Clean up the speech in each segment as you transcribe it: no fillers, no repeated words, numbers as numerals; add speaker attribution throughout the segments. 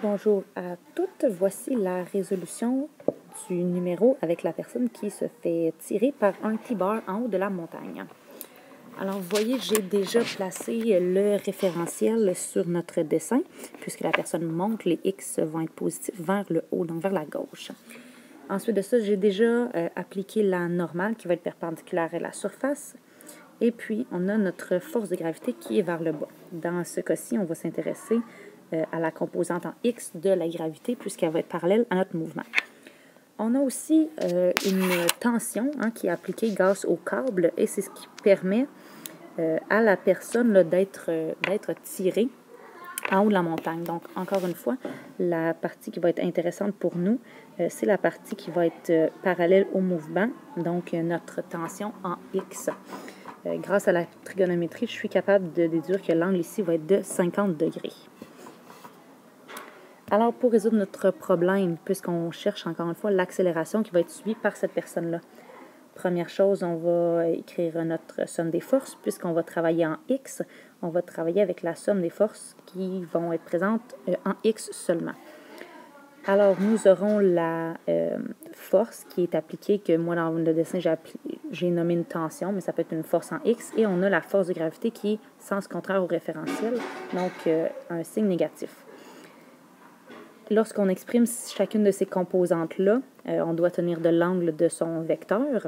Speaker 1: Bonjour à toutes, voici la résolution du numéro avec la personne qui se fait tirer par un T-bar en haut de la montagne. Alors, vous voyez, j'ai déjà placé le référentiel sur notre dessin, puisque la personne monte, les X vont être positifs vers le haut, donc vers la gauche. Ensuite de ça, j'ai déjà appliqué la normale qui va être perpendiculaire à la surface. Et puis, on a notre force de gravité qui est vers le bas. Dans ce cas-ci, on va s'intéresser à la composante en X de la gravité, puisqu'elle va être parallèle à notre mouvement. On a aussi une tension qui est appliquée grâce au câble, et c'est ce qui permet à la personne d'être tirée en haut de la montagne. Donc, encore une fois, la partie qui va être intéressante pour nous, c'est la partie qui va être parallèle au mouvement, donc notre tension en X. Grâce à la trigonométrie, je suis capable de déduire que l'angle ici va être de 50 degrés. Alors, pour résoudre notre problème, puisqu'on cherche encore une fois l'accélération qui va être subie par cette personne-là, première chose, on va écrire notre somme des forces. Puisqu'on va travailler en X, on va travailler avec la somme des forces qui vont être présentes en X seulement. Alors, nous aurons la force qui est appliquée, que moi, dans le dessin, j'ai nommé une tension, mais ça peut être une force en X. Et on a la force de gravité qui est sens contraire au référentiel, donc un signe négatif. Lorsqu'on exprime chacune de ces composantes-là, on doit tenir de l'angle de son vecteur.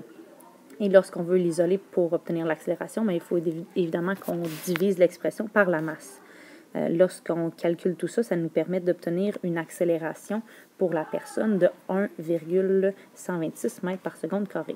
Speaker 1: Et lorsqu'on veut l'isoler pour obtenir l'accélération, il faut évidemment qu'on divise l'expression par la masse. Lorsqu'on calcule tout ça, ça nous permet d'obtenir une accélération pour la personne de 1,126 mètres par seconde carré.